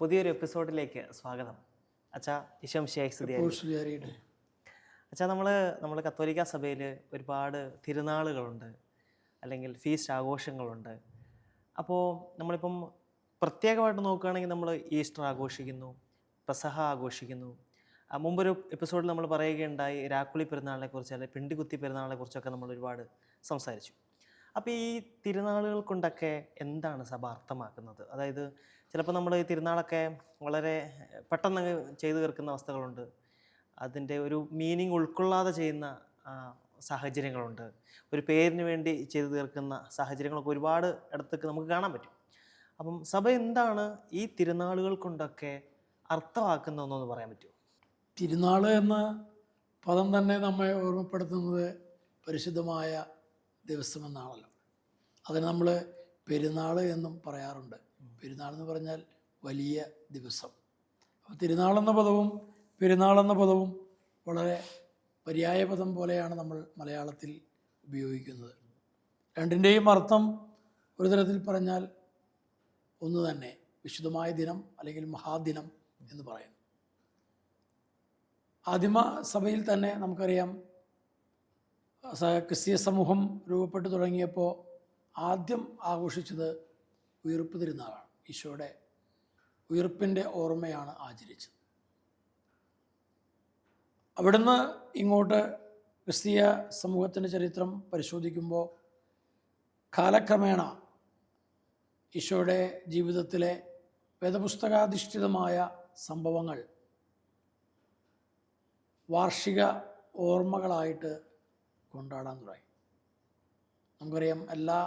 പുതിയൊരു എപ്പിസോഡിലേക്ക് സ്വാഗതം. അച്ഛാ, സ്തുതിയായിരിക്കട്ടെ. അച്ഛാ, നമ്മൾ കത്തോലിക്ക സഭയിൽ ഒരുപാട് തിരുനാളുകളുണ്ട്, അല്ലെങ്കിൽ ഫീസ്റ്റ് ആഘോഷങ്ങളുണ്ട്. അപ്പോൾ നമ്മളിപ്പം പ്രത്യേകമായിട്ട് നോക്കുകയാണെങ്കിൽ നമ്മൾ ഈസ്റ്റർ ആഘോഷിക്കുന്നു, പെസഹ ആഘോഷിക്കുന്നു. മുമ്പൊരു എപ്പിസോഡിൽ നമ്മൾ പറയുകയുണ്ടായി രാക്കുളി പെരുന്നാളിനെക്കുറിച്ച്, അല്ലെങ്കിൽ പിണ്ടികുത്തി പെരുന്നാളിനെക്കുറിച്ചൊക്കെ നമ്മൾ ഒരുപാട് സംസാരിച്ചു. അപ്പോൾ ഈ തിരുനാളുകൾ കൊണ്ടൊക്കെ എന്താണ് സഭ അർത്ഥമാക്കുന്നത്? അതായത് ചിലപ്പോൾ നമ്മൾ ഈ തിരുനാളൊക്കെ വളരെ പെട്ടെന്ന് ചെയ്തു തീർക്കുന്ന അവസ്ഥകളുണ്ട്, അതിൻ്റെ ഒരു മീനിങ് ഉൾക്കൊള്ളാതെ ചെയ്യുന്ന സാഹചര്യങ്ങളുണ്ട്, ഒരു പേരിന് വേണ്ടി ചെയ്തു തീർക്കുന്ന സാഹചര്യങ്ങളൊക്കെ ഒരുപാട് ഇടത്തൊക്കെ നമുക്ക് കാണാൻ പറ്റും. അപ്പം സഭ എന്താണ് ഈ തിരുനാളുകൾ കൊണ്ടൊക്കെ അർത്ഥമാക്കുന്നതെന്നൊന്ന് പറയാൻ പറ്റുമോ? തിരുനാൾ എന്ന പദം തന്നെ നമ്മെ ഓർമ്മപ്പെടുത്തുന്നത് പരിശുദ്ധമായ ദിവസമെന്നാണല്ലോ. അതിന് നമ്മൾ പെരുന്നാൾ എന്നും പറയാറുണ്ട്. പെരുന്നാൾ എന്ന് പറഞ്ഞാൽ വലിയ ദിവസം. അപ്പോൾ തിരുനാളെന്ന പദവും പെരുന്നാളെന്ന പദവും വളരെ പര്യായ പദം പോലെയാണ് നമ്മൾ മലയാളത്തിൽ ഉപയോഗിക്കുന്നത്. രണ്ടിൻ്റെയും അർത്ഥം ഒരു തരത്തിൽ പറഞ്ഞാൽ ഒന്ന് തന്നെ, വിശുദ്ധമായ ദിനം അല്ലെങ്കിൽ മഹാദിനം എന്ന് പറയുന്നു. ആദിമ സഭയിൽ തന്നെ നമുക്കറിയാം, ക്രിസ്തീയ സമൂഹം രൂപപ്പെട്ടു തുടങ്ങിയപ്പോൾ ആദ്യം ആഘോഷിച്ചത് ഉയിർപ്പ് തിരുനാളാണ്. ഈശോയുടെ ഉയിർപ്പിൻ്റെ ഓർമ്മയാണ് ആചരിച്ചത്. അവിടുന്ന് ഇങ്ങോട്ട് ക്രിസ്തീയ സമൂഹത്തിൻ്റെ ചരിത്രം പരിശോധിക്കുമ്പോൾ കാലക്രമേണ ഈശോയുടെ ജീവിതത്തിലെ വേദപുസ്തകാധിഷ്ഠിതമായ സംഭവങ്ങൾ വാർഷിക ഓർമ്മകളായിട്ട് കൊണ്ടാടാൻ തുടങ്ങി. നമുക്കറിയാം, എല്ലാ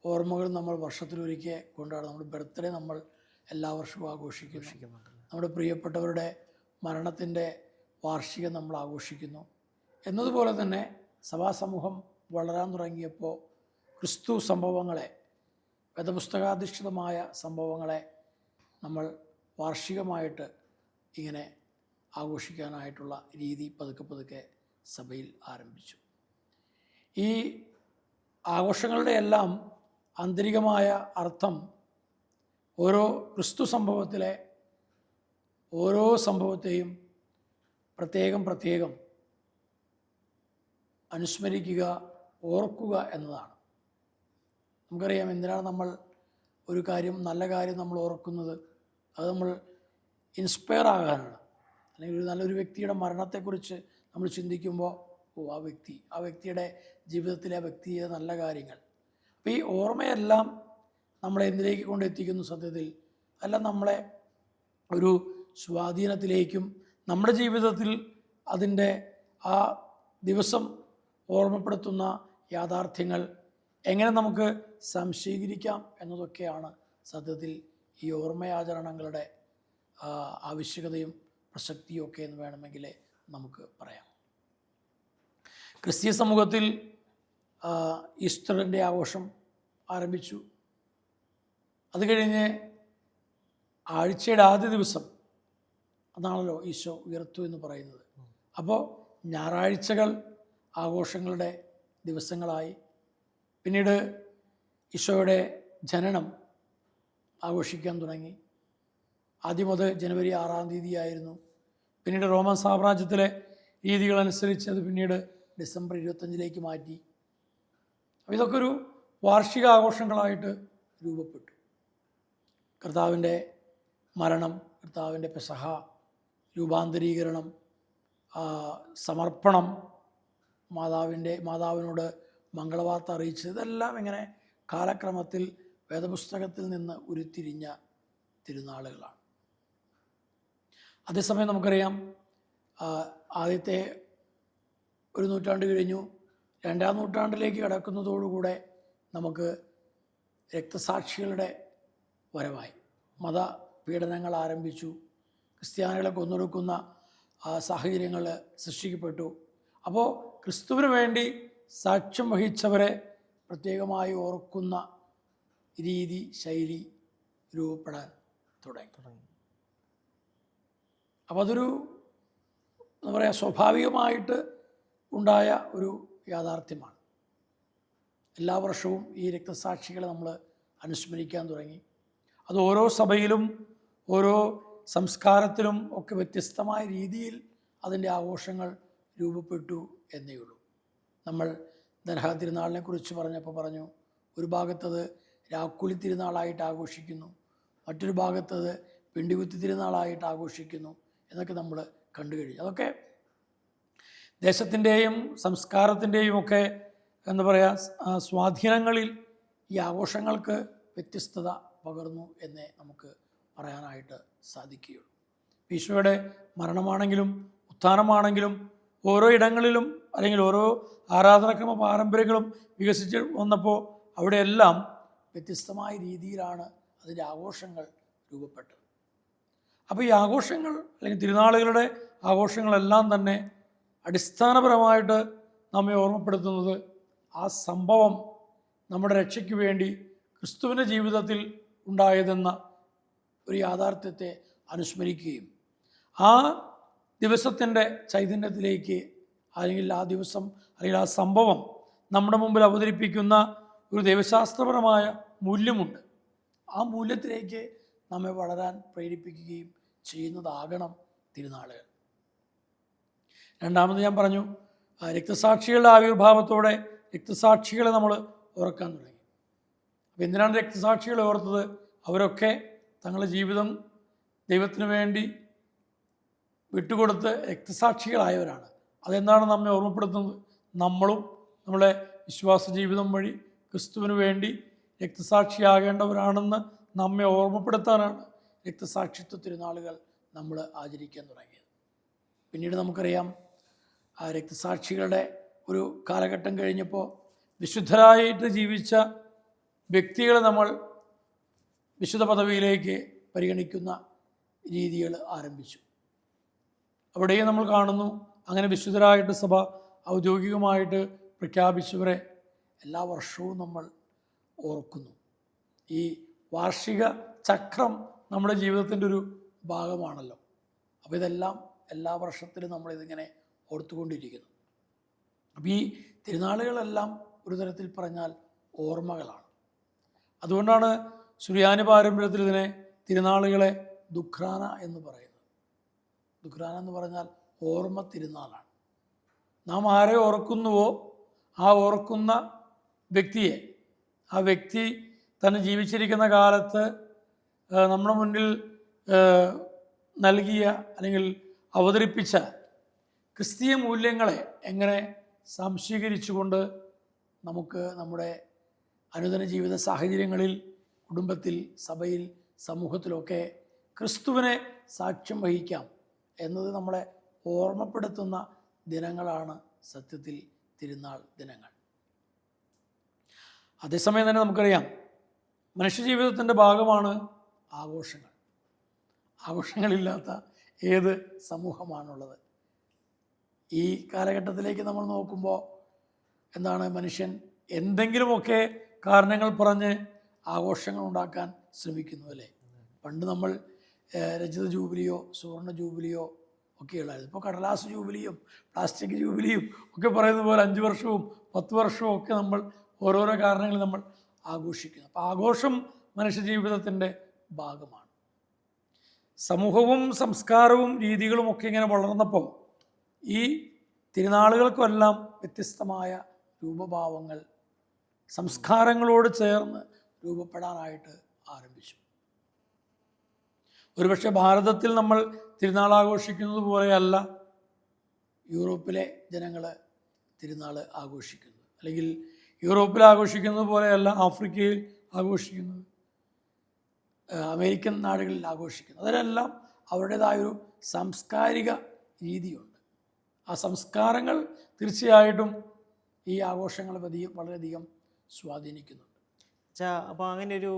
ഓർമ്മകളും നമ്മൾ വർഷത്തിലൊരിക്കൽ കൊണ്ടാടും. നമ്മുടെ ബർത്ത്ഡേ നമ്മൾ എല്ലാ വർഷവും ആഘോഷിക്കുന്നു. നമ്മുടെ പ്രിയപ്പെട്ടവരുടെ മരണത്തിൻ്റെ വാർഷികം നമ്മൾ ആഘോഷിക്കുന്നു. എന്നതുപോലെ തന്നെ സഭാസമൂഹം വളരാൻ തുടങ്ങിയപ്പോൾ ക്രിസ്തു സംഭവങ്ങളെ, വേദപുസ്തകാധിഷ്ഠിതമായ സംഭവങ്ങളെ നമ്മൾ വാർഷികമായിട്ട് ഇങ്ങനെ ആഘോഷിക്കാനായിട്ടുള്ള രീതി പതുക്കെ പതുക്കെ സഭയിൽ ആരംഭിച്ചു. ഈ ആഘോഷങ്ങളുടെ എല്ലാം ആന്തരികമായ അർത്ഥം ഓരോ ക്രിസ്തു സംഭവത്തിലെ ഓരോ സംഭവത്തെയും പ്രത്യേകം അനുസ്മരിക്കുക, ഓർക്കുക എന്നതാണ്. നമുക്കറിയാം, എന്തിനാണ് നമ്മൾ ഒരു കാര്യം, നല്ല കാര്യം നമ്മൾ ഓർക്കുന്നത്? അത് നമ്മൾ ഇൻസ്പയർ ആകാനാണ്. അല്ലെങ്കിൽ ഒരു നല്ലൊരു വ്യക്തിയുടെ മരണത്തെക്കുറിച്ച് നമ്മൾ ചിന്തിക്കുമ്പോൾ, ആ വ്യക്തിയുടെ ജീവിതത്തിലെ ആ വ്യക്തിയുടെ നല്ല കാര്യങ്ങൾ. അപ്പോൾ ഈ ഓർമ്മയെല്ലാം നമ്മളെ എന്തിലേക്ക് കൊണ്ടെത്തിക്കുന്നു? സത്യത്തിൽ അതെല്ലാം നമ്മളെ ഒരു സ്വാധീനത്തിലേക്കും നമ്മുടെ ജീവിതത്തിൽ അതിൻ്റെ ആ ദിവസം ഓർമ്മപ്പെടുത്തുന്ന യാഥാർത്ഥ്യങ്ങൾ എങ്ങനെ നമുക്ക് സംശീകരിക്കാം എന്നതൊക്കെയാണ് സത്യത്തിൽ ഈ ഓർമ്മയാചരണങ്ങളുടെ ആവശ്യകതയും പ്രസക്തിയും ഒക്കെ എന്ന് വേണമെങ്കിൽ നമുക്ക് പറയാം. ക്രിസ്തീയ സമൂഹത്തിൽ ഈസ്റ്ററിൻ്റെ ആഘോഷം ആരംഭിച്ചു. അത് കഴിഞ്ഞ് ആഴ്ചയുടെ ആദ്യ ദിവസം, അതാണല്ലോ ഈശോ ഉയർത്തു എന്ന് പറയുന്നത്. അപ്പോൾ ഞായറാഴ്ചകൾ ആഘോഷങ്ങളുടെ ദിവസങ്ങളായി. പിന്നീട് ഈശോയുടെ ജനനം ആഘോഷിക്കാൻ തുടങ്ങി. ആദ്യം അത് ജനുവരി 6-ാം തീയതിയായിരുന്നു. പിന്നീട് റോമൻ സാമ്രാജ്യത്തിലെ രീതികളനുസരിച്ച് അത് പിന്നീട് ഡിസംബർ 25 മാറ്റി. അപ്പോൾ ഇതൊക്കെ ഒരു വാർഷിക ആഘോഷങ്ങളായിട്ട് രൂപപ്പെട്ടു. കർത്താവിൻ്റെ മരണം, കർത്താവിൻ്റെ പെസഹ, രൂപാന്തരീകരണം, സമർപ്പണം, മാതാവിനോട് മംഗളവാർത്ത അറിയിച്ചത്, ഇതെല്ലാം ഇങ്ങനെ കാലക്രമത്തിൽ വേദപുസ്തകത്തിൽ നിന്ന് ഉരുത്തിരിഞ്ഞ തിരുനാളുകളാണ്. അതേസമയം നമുക്കറിയാം, ആദ്യത്തെ ഒരു നൂറ്റാണ്ട് കഴിഞ്ഞു, 2-ാം നൂറ്റാണ്ടിലേക്ക് കടക്കുന്നതോടുകൂടെ നമുക്ക് രക്തസാക്ഷികളുടെ വരവായി. മതപീഡനങ്ങൾ ആരംഭിച്ചു. ക്രിസ്ത്യാനികളെ കൊന്നൊടുക്കുന്ന സാഹചര്യങ്ങൾ സൃഷ്ടിക്കപ്പെട്ടു. അപ്പോൾ ക്രിസ്തുവിന് വേണ്ടി സാക്ഷ്യം വഹിച്ചവരെ പ്രത്യേകമായി ഓർക്കുന്ന രീതി, ശൈലി രൂപപ്പെടാൻ തുടങ്ങി. അപ്പോൾ അതൊരു എന്താ പറയുക, സ്വാഭാവികമായിട്ട് ഉണ്ടായ ഒരു യാഥാർത്ഥ്യമാണ്. എല്ലാ വർഷവും ഈ രക്തസാക്ഷികളെ നമ്മൾ അനുസ്മരിക്കാൻ തുടങ്ങി. അത് ഓരോ സഭയിലും ഓരോ സംസ്കാരത്തിലും ഒക്കെ വ്യത്യസ്തമായ രീതിയിൽ അതിൻ്റെ ആഘോഷങ്ങൾ രൂപപ്പെട്ടു എന്നേ ഉള്ളൂ. നമ്മൾ ദർഹ തിരുനാളിനെ കുറിച്ച് പറഞ്ഞപ്പോൾ പറഞ്ഞു, ഒരു ഭാഗത്തത് രാക്കുളി തിരുനാളായിട്ട് ആഘോഷിക്കുന്നു, മറ്റൊരു ഭാഗത്തത് പിണ്ടികുത്തി തിരുനാളായിട്ട് ആഘോഷിക്കുന്നു എന്നൊക്കെ നമ്മൾ കണ്ടു കഴിഞ്ഞു. അതൊക്കെ ദേശത്തിൻ്റെയും സംസ്കാരത്തിൻ്റെയും ഒക്കെ എന്താ പറയുക സ്വാധീനങ്ങളിൽ ഈ ആഘോഷങ്ങൾക്ക് വ്യത്യസ്തത പകർന്നു എന്നേ നമുക്ക് പറയാനായിട്ട് സാധിക്കുകയുള്ളൂ. ഈശോയുടെ മരണമാണെങ്കിലും ഉത്ഥാനമാണെങ്കിലും ഓരോ ഇടങ്ങളിലും അല്ലെങ്കിൽ ഓരോ ആരാധനാക്രമ പാരമ്പര്യങ്ങളും വികസിച്ച് വന്നപ്പോൾ അവിടെയെല്ലാം വ്യത്യസ്തമായ രീതിയിലാണ് അതിൻ്റെ ആഘോഷങ്ങൾ രൂപപ്പെട്ടത്. അപ്പോൾ ഈ ആഘോഷങ്ങൾ അല്ലെങ്കിൽ തിരുനാളുകളുടെ ആഘോഷങ്ങളെല്ലാം തന്നെ അടിസ്ഥാനപരമായിട്ട് നമ്മെ ഓർമ്മപ്പെടുത്തുന്നത് ആ സംഭവം നമ്മുടെ രക്ഷയ്ക്ക് വേണ്ടി ക്രിസ്തുവിൻ്റെ ജീവിതത്തിൽ ഉണ്ടായതെന്ന ഒരു യാഥാർത്ഥ്യത്തെ അനുസ്മരിക്കുകയും ആ ദിവസത്തിൻ്റെ ചൈതന്യത്തിലേക്ക് അല്ലെങ്കിൽ ആ ദിവസം അല്ലെങ്കിൽ ആ സംഭവം നമ്മുടെ മുമ്പിൽ അവതരിപ്പിക്കുന്ന ഒരു ദൈവശാസ്ത്രപരമായ മൂല്യമുണ്ട്. ആ മൂല്യത്തിലേക്ക് നമ്മെ വളരാൻ പ്രേരിപ്പിക്കുകയും ചെയ്യുന്നതാകണം തിരുനാളുകൾ. രണ്ടാമത് ഞാൻ പറഞ്ഞു, രക്തസാക്ഷികളുടെ ആവിർഭാവത്തോടെ രക്തസാക്ഷികളെ നമ്മൾ ഓർക്കാൻ തുടങ്ങി. അപ്പോൾ എന്തിനാണ് രക്തസാക്ഷികളെ ഓർത്തത്? അവരൊക്കെ തങ്ങളുടെ ജീവിതം ദൈവത്തിന് വേണ്ടി വിട്ടുകൊടുത്ത് രക്തസാക്ഷികളായവരാണ്. അതെന്താണ് നമ്മെ ഓർമ്മപ്പെടുത്തുന്നത്? നമ്മളും നമ്മുടെ വിശ്വാസ ജീവിതം വഴി ക്രിസ്തുവിന് വേണ്ടി രക്തസാക്ഷിയാകേണ്ടവരാണെന്ന് നമ്മെ ഓർമ്മപ്പെടുത്താനാണ് രക്തസാക്ഷിത്വ തിരുനാളുകൾ നമ്മൾ ആചരിക്കാൻ തുടങ്ങിയത്. പിന്നീട് നമുക്കറിയാം, ആ രക്തസാക്ഷികളുടെ ഒരു കാലഘട്ടം കഴിഞ്ഞപ്പോൾ വിശുദ്ധരായിട്ട് ജീവിച്ച വ്യക്തികളെ നമ്മൾ വിശുദ്ധ പദവിയിലേക്ക് പരിഗണിക്കുന്ന രീതികൾ ആരംഭിച്ചു. അവിടെയും നമ്മൾ കാണുന്നു, അങ്ങനെ വിശുദ്ധരായിട്ട് സഭ ഔദ്യോഗികമായിട്ട് പ്രഖ്യാപിച്ചവരെ എല്ലാ വർഷവും നമ്മൾ ഓർക്കുന്നു. ഈ വാർഷിക ചക്രം നമ്മുടെ ജീവിതത്തിൻ്റെ ഒരു ഭാഗമാണല്ലോ. അപ്പോൾ ഇതെല്ലാം എല്ലാ വർഷത്തിലും നമ്മളിതിങ്ങനെ ഓർത്തുകൊണ്ടിരിക്കുന്നു. അപ്പോൾ ഈ തിരുനാളുകളെല്ലാം ഒരു തരത്തിൽ പറഞ്ഞാൽ ഓർമ്മകളാണ്. അതുകൊണ്ടാണ് സുറിയാനി പാരമ്പര്യത്തിൽ ഇതിനെ തിരുനാളുകളെ ദുഃഖ്രാന എന്ന് പറയുന്നത്. ദുഃഖ്രാന എന്ന് പറഞ്ഞാൽ ഓർമ്മ തിരുനാളാണ്. നാം ആരെ ഓർക്കുന്നുവോ ആ ഓർക്കുന്ന വ്യക്തിയെ, ആ വ്യക്തി തന്നെ ജീവിച്ചിരിക്കുന്ന കാലത്ത് നമ്മുടെ മുന്നിൽ നൽകിയ അല്ലെങ്കിൽ അവതരിപ്പിച്ച ക്രിസ്തീയ മൂല്യങ്ങളെ എങ്ങനെ സംശീകരിച്ചുകൊണ്ട് നമുക്ക് നമ്മുടെ അനുദിന ജീവിത സാഹചര്യങ്ങളിൽ, കുടുംബത്തിൽ, സഭയിൽ, സമൂഹത്തിലൊക്കെ ക്രിസ്തുവിനെ സാക്ഷ്യം വഹിക്കാം എന്നത് നമ്മളെ ഓർമ്മപ്പെടുത്തുന്ന ദിനങ്ങളാണ് സത്യത്തിൽ തിരുനാൾ ദിനങ്ങൾ. അതേസമയം തന്നെ നമുക്കറിയാം, മനുഷ്യജീവിതത്തിൻ്റെ ഭാഗമാണ് ആഘോഷങ്ങൾ. ആഘോഷങ്ങളില്ലാത്ത ഏത് സമൂഹമാണുള്ളത്? ഈ കാലഘട്ടത്തിലേക്ക് നമ്മൾ നോക്കുമ്പോൾ എന്താണ്, മനുഷ്യൻ എന്തെങ്കിലുമൊക്കെ കാരണങ്ങൾ പറഞ്ഞ് ആഘോഷങ്ങൾ ഉണ്ടാക്കാൻ ശ്രമിക്കുന്നു, അല്ലേ? പണ്ട് നമ്മൾ രജത ജൂബിലിയോ സുവർണ ജൂബിലിയോ ഒക്കെ ഉള്ളായിരുന്നു. ഇപ്പോൾ കടലാസ് ജൂബിലിയും പ്ലാസ്റ്റിക് ജൂബിലിയും ഒക്കെ പറയുന്ന പോലെ 5 വർഷവും 10 വർഷവും ഒക്കെ നമ്മൾ ഓരോരോ കാരണങ്ങൾ നമ്മൾ ആഘോഷിക്കുന്നു. അപ്പോൾ ആഘോഷം മനുഷ്യജീവിതത്തിൻ്റെ ഭാഗമാണ്. സമൂഹവും സംസ്കാരവും രീതികളും ഒക്കെ ഇങ്ങനെ വളർന്നപ്പോൾ ഈ തിരുനാളുകൾക്കെല്ലാം വ്യത്യസ്തമായ രൂപഭാവങ്ങൾ സംസ്കാരങ്ങളോട് ചേർന്ന് രൂപപ്പെടാനായിട്ട് ആരംഭിച്ചു. ഒരുപക്ഷെ ഭാരതത്തിൽ നമ്മൾ തിരുനാൾ ആഘോഷിക്കുന്നത് പോലെയല്ല യൂറോപ്പിലെ ജനങ്ങൾ തിരുനാൾ ആഘോഷിക്കുന്നത്, അല്ലെങ്കിൽ യൂറോപ്പിൽ ആഘോഷിക്കുന്നത് പോലെയല്ല ആഫ്രിക്കയിൽ ആഘോഷിക്കുന്നത്, അമേരിക്കൻ നാടുകളിൽ ആഘോഷിക്കുന്നത്. അതിനെല്ലാം അവരുടേതായൊരു സാംസ്കാരിക രീതിയുണ്ട്. ആ സംസ്കാരങ്ങൾ തീർച്ചയായിട്ടും ഈ ആഘോഷങ്ങളെ വളരെയധികം സ്വാധീനിക്കുന്നുണ്ട്. അപ്പോൾ അങ്ങനെ ഒരു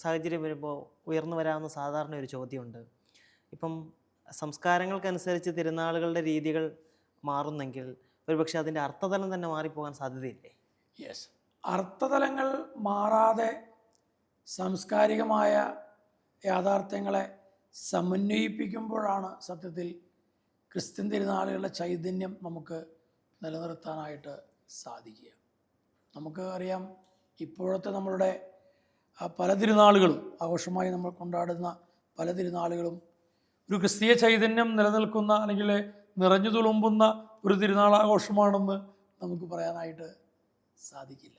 സാഹചര്യം വരുമ്പോൾ ഉയർന്നു വരാവുന്ന സാധാരണ ഒരു ചോദ്യമുണ്ട്. ഇപ്പം സംസ്കാരങ്ങൾക്കനുസരിച്ച് തിരുനാളുകളുടെ രീതികൾ മാറുന്നെങ്കിൽ ഒരുപക്ഷെ അതിൻ്റെ അർത്ഥതലം തന്നെ മാറിപ്പോകാൻ സാധ്യതയില്ലേ? യെസ്, അർത്ഥതലങ്ങൾ മാറാതെ സാംസ്കാരികമായ യാഥാർത്ഥ്യങ്ങളെ സമന്വയിപ്പിക്കുമ്പോഴാണ് സത്യത്തിൽ ക്രിസ്ത്യൻ തിരുനാളുകളുടെ ചൈതന്യം നമുക്ക് നിലനിർത്താനായിട്ട് സാധിക്കുക. നമുക്ക് അറിയാം, ഇപ്പോഴത്തെ നമ്മളുടെ പല തിരുനാളുകളും ആഘോഷമായി നമ്മൾ കൊണ്ടാടുന്ന പല തിരുനാളുകളും ഒരു ക്രിസ്തീയ ചൈതന്യം നിലനിൽക്കുന്ന അല്ലെങ്കിൽ നിറഞ്ഞു തുളുമ്പുന്ന ഒരു തിരുനാളാഘോഷമാണെന്ന് നമുക്ക് പറയാനായിട്ട് സാധിക്കില്ല.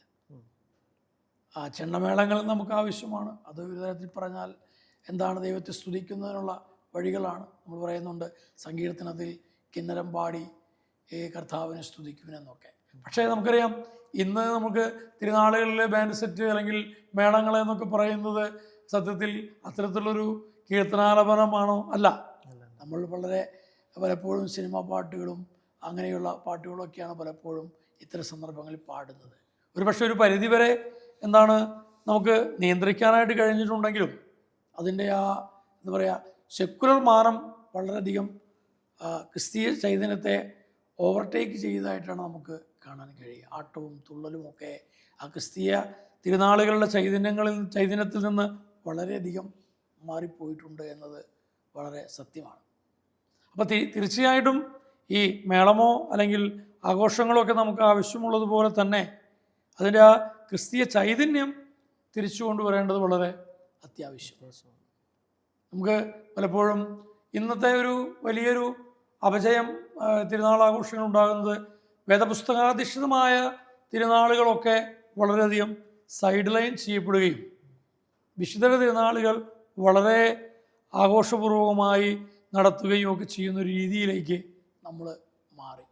ആ ചെണ്ടമേളങ്ങൾ നമുക്ക് ആവശ്യമാണ്. അത് ഒരു തരത്തിൽ പറഞ്ഞാൽ എന്താണ്, ദൈവത്തെ സ്തുതിക്കുന്നതിനുള്ള വഴികളാണ്. നമ്മൾ പറയുന്നുണ്ട് സങ്കീർത്തനത്തിൽ കിന്നരം പാടി കർത്താവിനെ സ്തുതിക്കുമെന്നൊക്കെ. പക്ഷേ നമുക്കറിയാം ഇന്ന് നമുക്ക് തിരുനാളുകളിലെ ബാൻഡ് സെറ്റ് അല്ലെങ്കിൽ മേളങ്ങൾ എന്നൊക്കെ പറയുന്നത് സത്യത്തിൽ അത്തരത്തിലുള്ളൊരു കീർത്തനാലപനമാണോ? അല്ല. നമ്മൾ വളരെ പലപ്പോഴും സിനിമാ പാട്ടുകളും അങ്ങനെയുള്ള പാട്ടുകളൊക്കെയാണ് പലപ്പോഴും ഇത്തരം സന്ദർഭങ്ങളിൽ പാടുന്നത്. ഒരു പരിധിവരെ എന്താണ് നമുക്ക് നിയന്ത്രിക്കാനായിട്ട് കഴിഞ്ഞിട്ടുണ്ടെങ്കിലും അതിൻ്റെ ആ എന്താ പറയുക സെക്കുലർ മാനം വളരെയധികം ക്രിസ്തീയ ചൈതന്യത്തെ ഓവർടേക്ക് ചെയ്തതായിട്ടാണ് നമുക്ക് കാണാൻ കഴിയുക. ആട്ടവും തുള്ളലും ഒക്കെ ആ ക്രിസ്തീയ തിരുനാളുകളുടെ ചൈതന്യത്തിൽ നിന്ന് വളരെയധികം മാറിപ്പോയിട്ടുണ്ട് എന്നത് വളരെ സത്യമാണ്. അപ്പോൾ തീർച്ചയായിട്ടും ഈ മേളമോ അല്ലെങ്കിൽ ആഘോഷങ്ങളോ ഒക്കെ നമുക്ക് ആവശ്യമുള്ളതുപോലെ തന്നെ അതിൻ്റെ ആ ക്രിസ്തീയ ചൈതന്യം തിരിച്ചു കൊണ്ടുവരേണ്ടത് വളരെ അത്യാവശ്യമാണ്. നമുക്ക് പലപ്പോഴും ഇന്നത്തെ ഒരു വലിയൊരു അപജയം തിരുനാളാഘോഷങ്ങൾ ഉണ്ടാകുന്നത് വേദപുസ്തകാധിഷ്ഠിതമായ തിരുനാളുകളൊക്കെ വളരെയധികം സൈഡ് ലൈൻ ചെയ്യപ്പെടുകയും വിശുദ്ധ തിരുനാളുകൾ വളരെ ആഘോഷപൂർവകമായി നടത്തുകയും ഒക്കെ ചെയ്യുന്ന ഒരു രീതിയിലേക്ക് നമ്മൾ മാറി.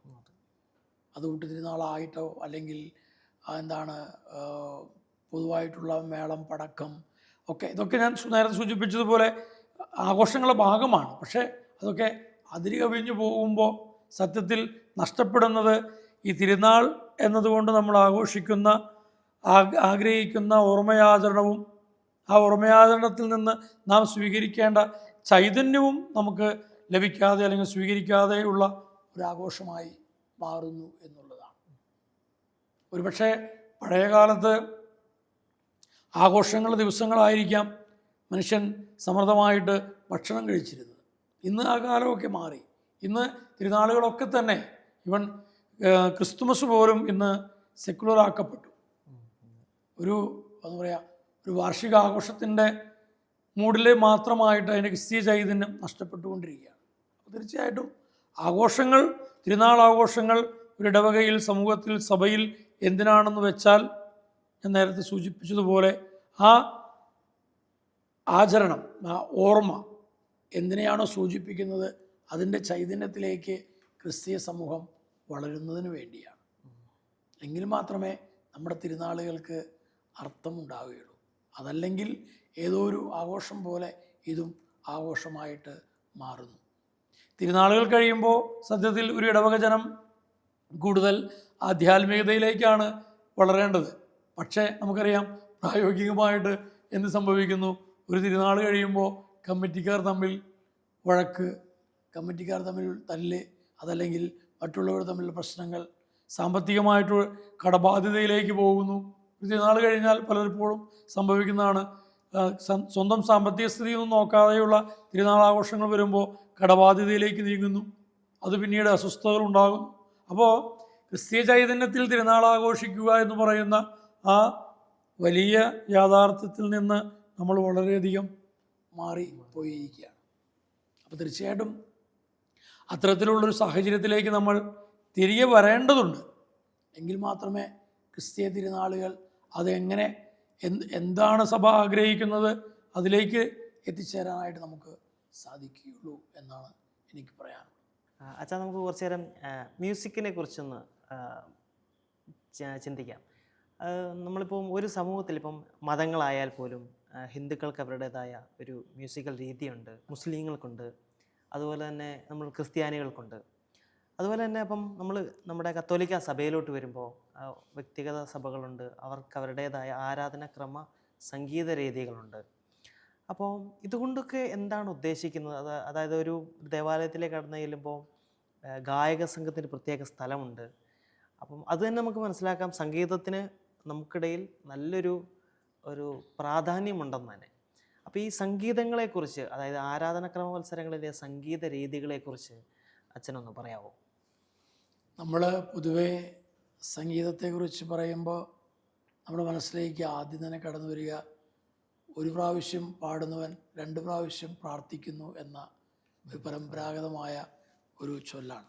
അതുകൊണ്ട് തിരുനാളായിട്ടോ അല്ലെങ്കിൽ എന്താണ് പൊതുവായിട്ടുള്ള മേളം, പടക്കം ഒക്കെ ഇതൊക്കെ ഞാൻ നേരത്തെ സൂചിപ്പിച്ചതുപോലെ ആഘോഷങ്ങളുടെ ഭാഗമാണ്. പക്ഷേ അതൊക്കെ അതിര് കവിഞ്ഞു പോകുമ്പോൾ സത്യത്തിൽ നഷ്ടപ്പെടുന്നത് ഈ തിരുനാൾ എന്നതുകൊണ്ട് നമ്മൾ ആഗ്രഹിക്കുന്ന ഓർമ്മയാചരണവും ആ ഓർമ്മയാചരണത്തിൽ നിന്ന് നാം സ്വീകരിക്കേണ്ട ചൈതന്യവും നമുക്ക് ലഭിക്കാതെ അല്ലെങ്കിൽ സ്വീകരിക്കാതെയുള്ള ഒരാഘോഷമായി മാറുന്നു എന്നുള്ളതാണ്. ഒരുപക്ഷെ പഴയ കാലത്ത് ആഘോഷങ്ങൾ ദിവസങ്ങളായിരിക്കാം മനുഷ്യൻ സമൃദ്ധമായിട്ട് ഭക്ഷണം കഴിച്ചിരുന്നത്. ഇന്ന് ആ കാലമൊക്കെ മാറി. ഇന്ന് തിരുനാളുകളൊക്കെ തന്നെ ഇവൻ ക്രിസ്തുമസ് പോലും ഇന്ന് സെക്കുലറാക്കപ്പെട്ടു. എന്താ പറയുക ഒരു വാർഷിക ആഘോഷത്തിൻ്റെ മൂഡിൽ മാത്രമായിട്ട് അതിൻ്റെ ക്രിസ്തീയ ചൈതന്യം നഷ്ടപ്പെട്ടുകൊണ്ടിരിക്കുകയാണ്. അപ്പോൾ തീർച്ചയായിട്ടും ആഘോഷങ്ങൾ, തിരുനാൾ ആഘോഷങ്ങൾ ഒരു ഇടവകയിൽ, സമൂഹത്തിൽ, സഭയിൽ എന്തിനാണെന്ന് വെച്ചാൽ ഞാൻ നേരത്തെ സൂചിപ്പിച്ചതുപോലെ ആ ആചരണം, ആ ഓർമ്മ എന്തിനെയാണോ സൂചിപ്പിക്കുന്നത് അതിൻ്റെ ചൈതന്യത്തിലേക്ക് ക്രിസ്തീയ സമൂഹം വളരുന്നതിന് വേണ്ടിയാണ്. എങ്കിൽ മാത്രമേ നമ്മുടെ തിരുനാളുകൾക്ക് അർത്ഥമുണ്ടാവുകയുള്ളൂ. അതല്ലെങ്കിൽ ഏതോ ഒരു ആഘോഷം പോലെ ഇതും ആഘോഷമായിട്ട് മാറുന്നു. തിരുനാളുകൾ കഴിയുമ്പോൾ സത്യത്തിൽ ഒരു ഇടവക ജനം കൂടുതൽ ആധ്യാത്മികതയിലേക്കാണ് വളരേണ്ടത്. പക്ഷേ നമുക്കറിയാം പ്രായോഗികമായിട്ട് എന്ത് സംഭവിക്കുന്നു? ഒരു തിരുനാൾ കഴിയുമ്പോൾ കമ്മിറ്റിക്കാർ തമ്മിൽ വഴക്ക്, കമ്മിറ്റിക്കാർ തമ്മിൽ തല്ല്, അതല്ലെങ്കിൽ മറ്റുള്ളവർ തമ്മിലുള്ള പ്രശ്നങ്ങൾ, സാമ്പത്തികമായിട്ട് കടബാധ്യതയിലേക്ക് പോകുന്നു. ഒരു തിരുനാൾ കഴിഞ്ഞാൽ പലപ്പോഴും സംഭവിക്കുന്നതാണ്. സ്വന്തം സാമ്പത്തിക സ്ഥിതിയൊന്നും നോക്കാതെയുള്ള തിരുനാളാഘോഷങ്ങൾ വരുമ്പോൾ കടബാധ്യതയിലേക്ക് നീങ്ങുന്നു. അത് പിന്നീട് അസ്വസ്ഥതകൾ ഉണ്ടാകുന്നു. അപ്പോൾ ക്രിസ്തീയ ചൈതന്യത്തിൽ തിരുനാളാഘോഷിക്കുക എന്ന് പറയുന്ന ആ വലിയ യാഥാർത്ഥ്യത്തിൽ നിന്ന് നമ്മൾ വളരെയധികം മാറിപ്പോയിരിക്കുകയാണ്. അപ്പോൾ തീർച്ചയായിട്ടും അത്തരത്തിലുള്ളൊരു സാഹചര്യത്തിലേക്ക് നമ്മൾ തിരികെ വരേണ്ടതുണ്ട്. എങ്കിൽ മാത്രമേ ക്രിസ്തീയ തിരുനാളുകൾ അതെങ്ങനെ എന്താണ് സഭ ആഗ്രഹിക്കുന്നത് അതിലേക്ക് എത്തിച്ചേരാനായിട്ട് നമുക്ക് സാധിക്കുകയുള്ളൂ എന്നാണ് എനിക്ക് പറയാനുള്ളത്. അച്ഛാ, നമുക്ക് കുറച്ചു നേരം മ്യൂസിക്കിനെ കുറിച്ചൊന്ന് ചിന്തിക്കാം. നമ്മളിപ്പം ഒരു സമൂഹത്തിൽ ഇപ്പം മതങ്ങളായാൽ പോലും ഹിന്ദുക്കൾക്ക് അവരുടേതായ ഒരു മ്യൂസിക്കൽ രീതിയുണ്ട്, മുസ്ലിങ്ങൾക്കുണ്ട്, അതുപോലെ തന്നെ നമ്മൾ ക്രിസ്ത്യാനികൾക്കുണ്ട്. അതുപോലെ തന്നെ അപ്പം നമ്മുടെ കത്തോലിക്ക സഭയിലോട്ട് വരുമ്പോൾ വ്യക്തിഗത സഭകളുണ്ട്, അവർക്ക് അവരുടേതായ ആരാധനാക്രമ സംഗീത രീതികളുണ്ട്. അപ്പോൾ ഇതുകൊണ്ടൊക്കെ എന്താണ് ഉദ്ദേശിക്കുന്നത്? അതായത് ഒരു ദേവാലയത്തിലേക്ക് കടന്നു ചെല്ലുമ്പോൾ ഗായക സംഘത്തിന് പ്രത്യേക സ്ഥലമുണ്ട്. അപ്പം അത് തന്നെ നമുക്ക് മനസ്സിലാക്കാം, സംഗീതത്തിന് നമുക്കിടയിൽ നല്ലൊരു പ്രാധാന്യമുണ്ടെന്ന് തന്നെ. അപ്പോൾ ഈ സംഗീതങ്ങളെക്കുറിച്ച്, അതായത് ആരാധനാക്രമ മത്സരങ്ങളിലെ സംഗീത രീതികളെക്കുറിച്ച് അച്ഛനൊന്ന് പറയാമോ? നമ്മൾ പൊതുവേ സംഗീതത്തെക്കുറിച്ച് പറയുമ്പോൾ നമ്മുടെ മനസ്സിലേക്ക് ആദ്യം തന്നെ കടന്നു വരിക ഒരു പ്രാവശ്യം പാടുന്നവൻ 2 പ്രാവശ്യം പ്രാർത്ഥിക്കുന്നു എന്ന ഒരു പരമ്പരാഗതമായ ഒരു ചൊല്ലാണ്.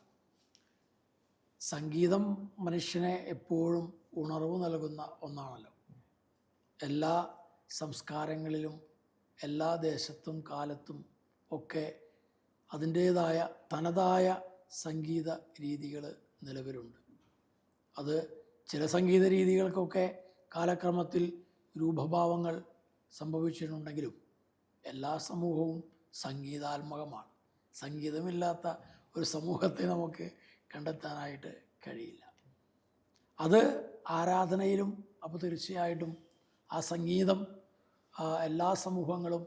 സംഗീതം മനുഷ്യനെ എപ്പോഴും ഉണർവ് നൽകുന്ന ഒന്നാണല്ലോ. എല്ലാ സംസ്കാരങ്ങളിലും എല്ലാ ദേശത്തും കാലത്തും ഒക്കെ അതിൻ്റേതായ തനതായ സംഗീത രീതികൾ നിലവിലുണ്ട്. അത് ചില സംഗീത രീതികൾക്കൊക്കെ കാലക്രമത്തിൽ രൂപഭാവങ്ങൾ സംഭവിച്ചിട്ടുണ്ടെങ്കിലും എല്ലാ സമൂഹവും സംഗീതാത്മകമാണ്. സംഗീതമില്ലാത്ത ഒരു സമൂഹത്തെ നമുക്ക് കണ്ടെത്താനായിട്ട് കഴിയില്ല. അത് ആരാധനയിലും അപ്പോൾ തീർച്ചയായിട്ടും ആ സംഗീതം എല്ലാ സമൂഹങ്ങളും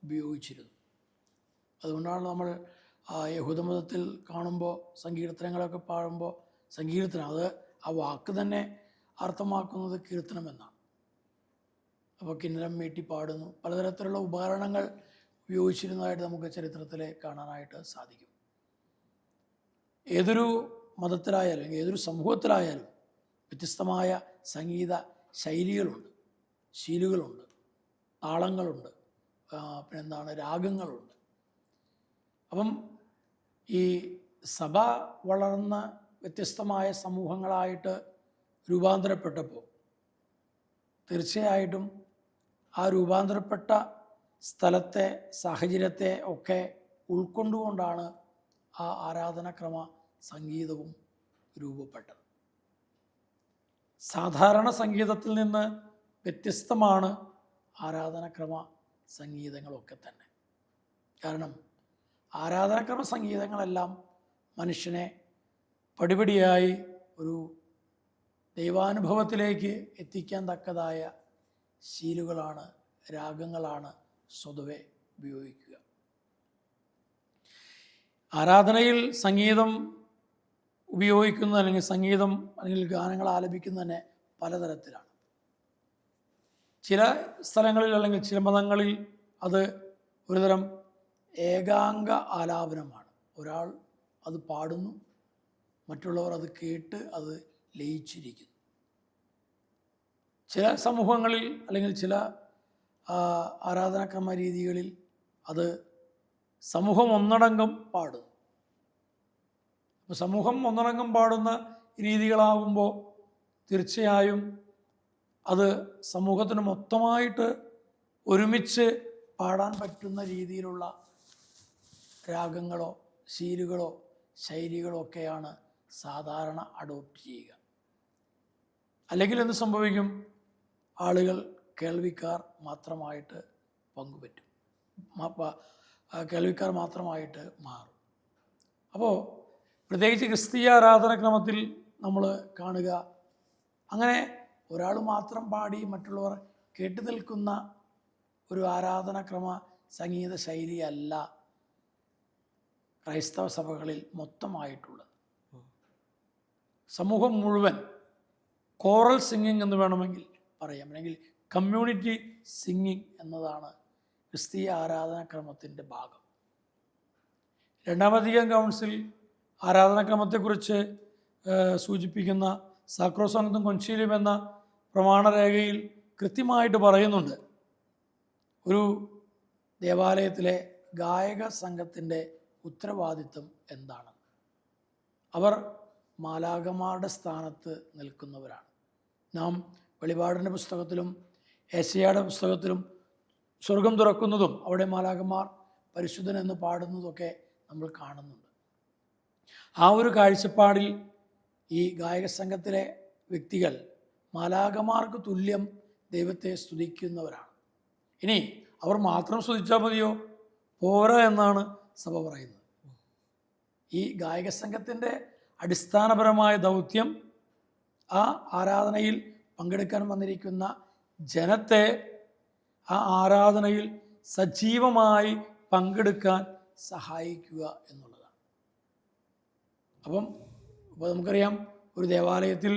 ഉപയോഗിച്ചിരുന്നു. അതുകൊണ്ടാണ് നമ്മൾ യഹൂദമതത്തിൽ കാണുമ്പോൾ സങ്കീർത്തനങ്ങളൊക്കെ പാടുമ്പോൾ സങ്കീർത്തനം, അത് ആ വാക്ക് തന്നെ അർത്ഥമാക്കുന്നത് കീർത്തനം എന്നാണ്. അപ്പോൾ കിന്നരം മീട്ടി പാടുന്നു, പലതരത്തിലുള്ള ഉപകരണങ്ങൾ ഉപയോഗിച്ചിരുന്നതായിട്ട് നമുക്ക് ചരിത്രത്തിൽ കാണാനായിട്ട് സാധിക്കും. ഏതൊരു മതത്തിലായാലും ഏതൊരു സമൂഹത്തിലായാലും വ്യത്യസ്തമായ സംഗീത ശൈലികളുണ്ട്, ശീലുകളുണ്ട്, താളങ്ങളുണ്ട്, പിന്നെന്താണ് രാഗങ്ങളുണ്ട്. അപ്പം ഈ സഭ വളർന്ന വ്യത്യസ്തമായ സമൂഹങ്ങളായിട്ട് രൂപാന്തരപ്പെട്ടപ്പോൾ തീർച്ചയായിട്ടും ആ രൂപാന്തരപ്പെട്ട സ്ഥലത്തെ സാഹചര്യത്തെ ഒക്കെ ഉൾക്കൊണ്ടുകൊണ്ടാണ് ആ ആരാധനാക്രമ സംഗീതവും രൂപപ്പെട്ടത്. സാധാരണ സംഗീതത്തിൽ നിന്ന് വ്യത്യസ്തമാണ് ആരാധനാക്രമ സംഗീതങ്ങളൊക്കെ തന്നെ. കാരണം ആരാധനാക്രമ സംഗീതങ്ങളെല്ലാം മനുഷ്യനെ പടിപടിയായി ഒരു ദൈവാനുഭവത്തിലേക്ക് എത്തിക്കാൻ തക്കതായ ശീലുകളാണ്, രാഗങ്ങളാണ് സ്വതവേ ഉപയോഗിക്കുക. ആരാധനയിൽ സംഗീതം ഉപയോഗിക്കുന്ന അല്ലെങ്കിൽ സംഗീതം അല്ലെങ്കിൽ ഗാനങ്ങൾ ആലപിക്കുന്ന തന്നെ പലതരത്തിലാണ്. ചില സ്ഥലങ്ങളിൽ അല്ലെങ്കിൽ ചില മതങ്ങളിൽ അത് ഒരുതരം ഏകാംഗ ആലാപനമാണ്. ഒരാൾ അത് പാടുന്നു, മറ്റുള്ളവർ അത് കേട്ട് അത് ലയിച്ചിരിക്കുന്നു. ചില സമൂഹങ്ങളിൽ അല്ലെങ്കിൽ ചില ആരാധനാക്രമ രീതികളിൽ അത് സമൂഹം ഒന്നടങ്കം പാടുന്നു. അപ്പോൾ സമൂഹം ഒന്നടങ്കം പാടുന്ന രീതികളാകുമ്പോൾ തീർച്ചയായും അത് സമൂഹത്തിന് മൊത്തമായിട്ട് ഒരുമിച്ച് പാടാൻ പറ്റുന്ന രീതിയിലുള്ള രാഗങ്ങളോ ശീലുകളോ ശൈലികളോ ഒക്കെയാണ് സാധാരണ അഡോപ്റ്റ് ചെയ്യുക. അല്ലെങ്കിൽ എന്ത് സംഭവിക്കും? ആളുകൾ കേൾവിക്കാർ മാത്രമായിട്ട് പങ്കുപറ്റും, കേൾവിക്കാർ മാത്രമായിട്ട് മാറും. അപ്പോൾ പ്രത്യേകിച്ച് ക്രിസ്തീയ ആരാധനാക്രമത്തിൽ നമ്മൾ കാണുക, അങ്ങനെ ഒരാൾ മാത്രം പാടി മറ്റുള്ളവർ കേട്ടു നിൽക്കുന്ന ഒരു ആരാധനാക്രമ സംഗീത ശൈലിയല്ല ക്രൈസ്തവ സഭകളിൽ മൊത്തമായിട്ടുള്ളത്. സമൂഹം മുഴുവൻ കോറൽ സിംഗിങ് എന്ന് വേണമെങ്കിൽ പറയാം, അല്ലെങ്കിൽ കമ്മ്യൂണിറ്റി സിംഗിങ് എന്നതാണ് ക്രിസ്തീയ ആരാധനാക്രമത്തിൻ്റെ ഭാഗം. രണ്ടാം വത്തിക്കാൻ കൗൺസിൽ ആരാധനാക്രമത്തെക്കുറിച്ച് സൂചിപ്പിക്കുന്ന സാക്രോസാങ്ക്തും കൊൻസീലിയം എന്ന പ്രമാണരേഖയിൽ കൃത്യമായിട്ട് പറയുന്നുണ്ട്, ഒരു ദേവാലയത്തിലെ ഗായക സംഘത്തിൻ്റെ ഉത്തരവാദിത്വം എന്താണ്. അവർ മാലാഖമാരുടെ സ്ഥാനത്ത് നിൽക്കുന്നവരാണ്. നാം വെളിപാടിൻ്റെ പുസ്തകത്തിലും ഏശയ്യായുടെ പുസ്തകത്തിലും സ്വർഗം തുറക്കുന്നതും അവിടെ മാലാഖമാർ പരിശുദ്ധൻ എന്ന് പാടുന്നതൊക്കെ നമ്മൾ കാണുന്നുണ്ട്. ആ ഒരു കാഴ്ചപ്പാടിൽ ഈ ഗായക സംഘത്തിലെ വ്യക്തികൾ മാലാഖമാർക്ക് തുല്യം ദൈവത്തെ സ്തുതിക്കുന്നവരാണ്. ഇനി അവർ മാത്രം സ്തുതിച്ചാൽ മതിയോ? പോരാ എന്നാണ് സഭ പറയുന്നത്. ഈ ഗായക സംഘത്തിൻ്റെ അടിസ്ഥാനപരമായ ദൗത്യം ആ ആരാധനയിൽ പങ്കെടുക്കാൻ വന്നിരിക്കുന്ന ജനത്തെ ആ ആരാധനയിൽ സജീവമായി പങ്കെടുക്കാൻ സഹായിക്കുക എന്നുള്ളതാണ്. അപ്പോൾ നമുക്കറിയാം, ഒരു ദേവാലയത്തിൽ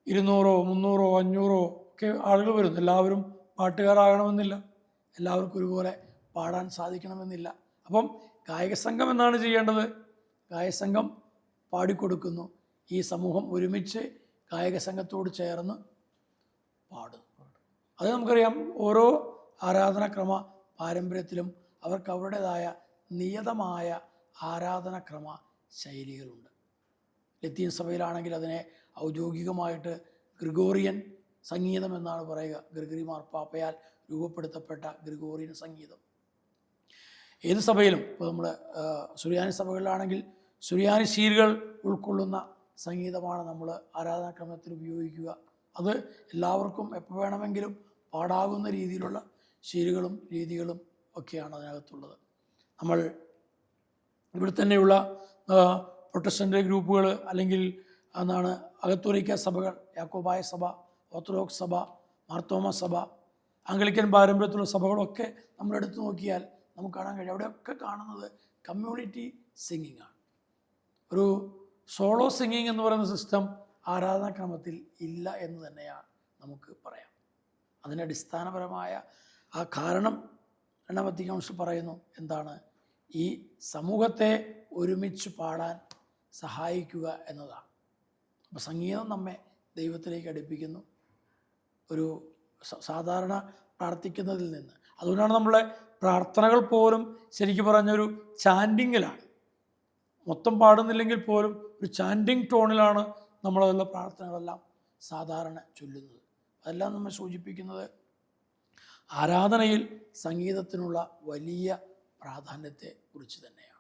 200, 300, 500 ഒക്കെ ആളുകൾ വരുന്നു. എല്ലാവരും പാട്ടുകാരാകണമെന്നില്ല, എല്ലാവർക്കും ഒരുപോലെ പാടാൻ സാധിക്കണമെന്നില്ല. അപ്പം ഗായകസംഘം എന്നാണ് ചെയ്യേണ്ടത്? ഗായകസംഘം പാടിക്കൊടുക്കുന്നു. ഈ സമൂഹം ഒരുമിച്ച് ഗായകസംഘത്തോട് ചേർന്ന് പാടുന്നു. അത് നമുക്കറിയാം, ഓരോ ആരാധനാക്രമ പാരമ്പര്യത്തിലും അവർക്ക് അവരുടേതായ നിയതമായ ആരാധനാക്രമ ശൈലികളുണ്ട്. ലത്തീൻ സഭയിലാണെങ്കിൽ അതിനെ ഔദ്യോഗികമായിട്ട് ഗ്രിഗോറിയൻ സംഗീതം എന്നാണ് പറയുക. ഗ്രിഗറി മാർപ്പാപ്പയാൽ രൂപപ്പെടുത്തപ്പെട്ട ഗ്രിഗോറിയൻ സംഗീതം. ഏത് സഭയിലും ഇപ്പോൾ നമ്മൾ സുറിയാനി സഭകളിലാണെങ്കിൽ സുറിയാനി ശീലുകൾ ഉൾക്കൊള്ളുന്ന സംഗീതമാണ് നമ്മൾ ആരാധനാക്രമത്തിൽ ഉപയോഗിക്കുക. അത് എല്ലാവർക്കും എപ്പോൾ വേണമെങ്കിലും പാടാകുന്ന രീതിയിലുള്ള ശീലുകളും രീതികളും ഒക്കെയാണ് അതിനകത്തുള്ളത്. നമ്മൾ ഇവിടെ തന്നെയുള്ള പ്രൊട്ടസ്റ്റൻ്റ് ഗ്രൂപ്പുകൾ അല്ലെങ്കിൽ എന്താണ് അകത്തോലിക്ക സഭകൾ, യാക്കോബായ സഭ, ഓർത്തഡോക്സ് സഭ, മാർത്തോമ സഭ, ആംഗ്ലിക്കൻ പാരമ്പര്യത്തിലുള്ള സഭകളൊക്കെ നമ്മളെടുത്ത് നോക്കിയാൽ നമുക്ക് കാണാൻ കഴിയും. അവിടെയൊക്കെ കാണുന്നത് കമ്മ്യൂണിറ്റി സിംഗിങ് ആണ്. ഒരു സോളോ സിംഗിങ് എന്ന് പറയുന്ന സിസ്റ്റം ആരാധനാക്രമത്തിൽ ഇല്ല എന്ന് തന്നെയാണ് നമുക്ക് പറയാം. അതിന് അടിസ്ഥാനപരമായ ആ കാരണം രണ്ടാം വത്തിക്കാൻ കൗൺസിൽ പറയുന്നു എന്താണ്? ഈ സമൂഹത്തെ ഒരുമിച്ച് പാടാൻ സഹായിക്കുക എന്നതാണ്. അപ്പോൾ സംഗീതം നമ്മെ ദൈവത്തിലേക്ക് അടുപ്പിക്കുന്നു, ഒരു സാധാരണ പ്രാർത്ഥിക്കുന്നതിൽ നിന്ന്. അതുകൊണ്ടാണ് നമ്മളെ പ്രാർത്ഥനകൾ പോലും ശരിക്കും പറഞ്ഞൊരു ചാൻഡിങ്ങിലാണ്. മൊത്തം പാടുന്നില്ലെങ്കിൽ പോലും ഒരു ചാൻഡിങ് ടോണിലാണ് നമ്മളതെല്ലാം പ്രാർത്ഥനകളെല്ലാം സാധാരണ ചൊല്ലുന്നത്. അതെല്ലാം നമ്മൾ സൂചിപ്പിക്കുന്നത് ആരാധനയിൽ സംഗീതത്തിനുള്ള വലിയ പ്രാധാന്യത്തെ കുറിച്ച് തന്നെയാണ്.